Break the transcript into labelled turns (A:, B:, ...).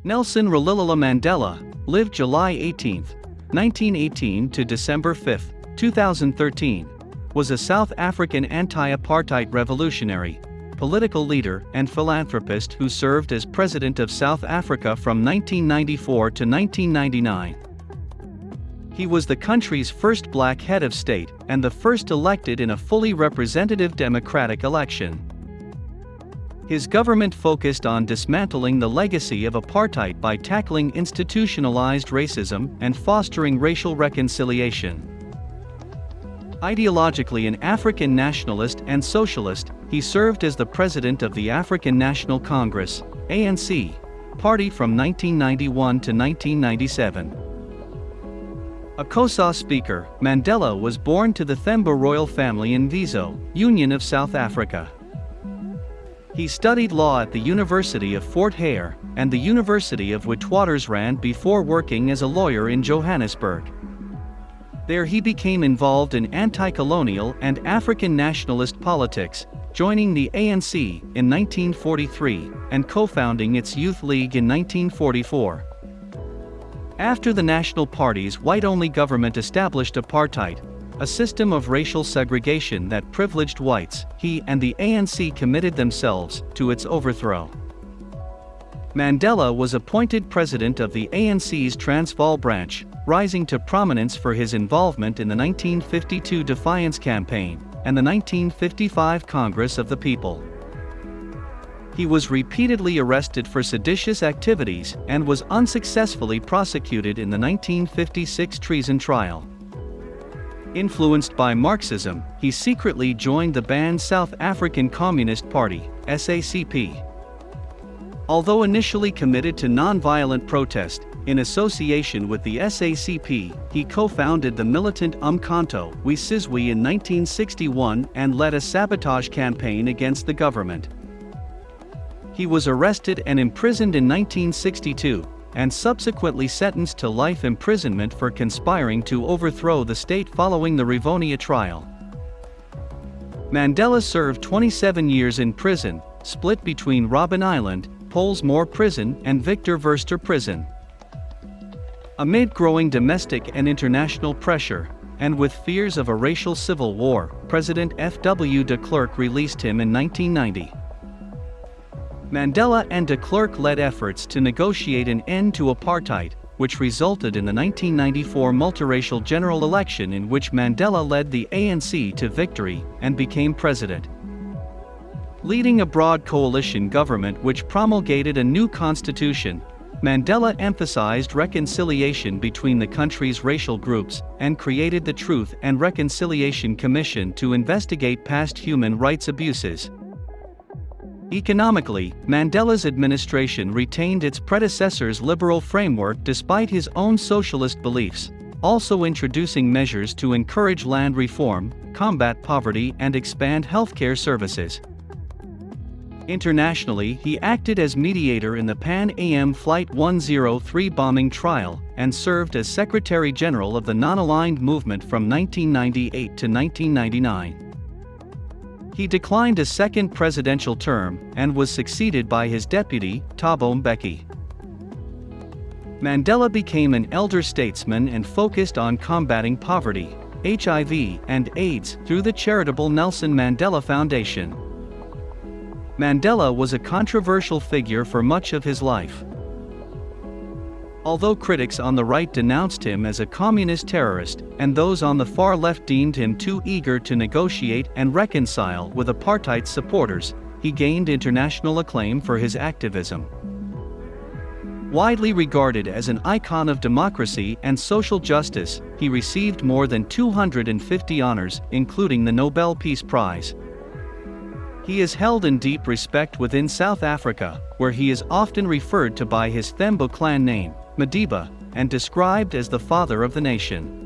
A: Nelson Rolihlahla Mandela lived July 18, 1918 to December 5, 2013, was a South African anti-apartheid revolutionary, political leader and philanthropist who served as President of South Africa from 1994 to 1999. He was the country's first black head of state and the first elected in a fully representative democratic election. His government focused on dismantling the legacy of apartheid by tackling institutionalized racism and fostering racial reconciliation. Ideologically an African nationalist and socialist, he served as the president of the African National Congress (ANC) party from 1991 to 1997. A Xhosa speaker, Mandela was born to the Themba royal family in Vizo, Union of South Africa. He studied law at the University of Fort Hare and the University of Witwatersrand before working as a lawyer in Johannesburg. There he became involved in anti-colonial and African nationalist politics, joining the ANC in 1943 and co-founding its Youth League in 1944. After the National Party's white-only government established apartheid, a system of racial segregation that privileged whites, he and the ANC committed themselves to its overthrow. Mandela was appointed president of the ANC's Transvaal branch, rising to prominence for his involvement in the 1952 Defiance Campaign and the 1955 Congress of the People. He was repeatedly arrested for seditious activities and was unsuccessfully prosecuted in the 1956 treason trial. Influenced by Marxism, he secretly joined the banned South African Communist Party, SACP. Although initially committed to non-violent protest, in association with the SACP, he co-founded the militant Umkhonto we Sizwe in 1961 and led a sabotage campaign against the government. He was arrested and imprisoned in 1962, and subsequently sentenced to life imprisonment for conspiring to overthrow the state following the Rivonia trial. Mandela served 27 years in prison, split between Robben Island, Pollsmoor Prison and Victor Verster Prison. Amid growing domestic and international pressure, and with fears of a racial civil war, President F.W. de Klerk released him in 1990. Mandela and de Klerk led efforts to negotiate an end to apartheid, which resulted in the 1994 multiracial general election in which Mandela led the ANC to victory and became president. Leading a broad coalition government which promulgated a new constitution, Mandela emphasized reconciliation between the country's racial groups and created the Truth and Reconciliation Commission to investigate past human rights abuses. Economically, Mandela's administration retained its predecessor's liberal framework despite his own socialist beliefs, also introducing measures to encourage land reform, combat poverty and expand healthcare services. Internationally, he acted as mediator in the Pan Am Flight 103 bombing trial and served as Secretary General of the Non-Aligned Movement from 1998 to 1999. He declined a second presidential term and was succeeded by his deputy, Thabo Mbeki. Mandela became an elder statesman and focused on combating poverty, HIV, and AIDS through the charitable Nelson Mandela Foundation. Mandela was a controversial figure for much of his life. Although critics on the right denounced him as a communist terrorist, and those on the far left deemed him too eager to negotiate and reconcile with apartheid supporters, he gained international acclaim for his activism. Widely regarded as an icon of democracy and social justice, he received more than 250 honors, including the Nobel Peace Prize. He is held in deep respect within South Africa, where he is often referred to by his Themba clan name, Madiba, and described as the father of the nation.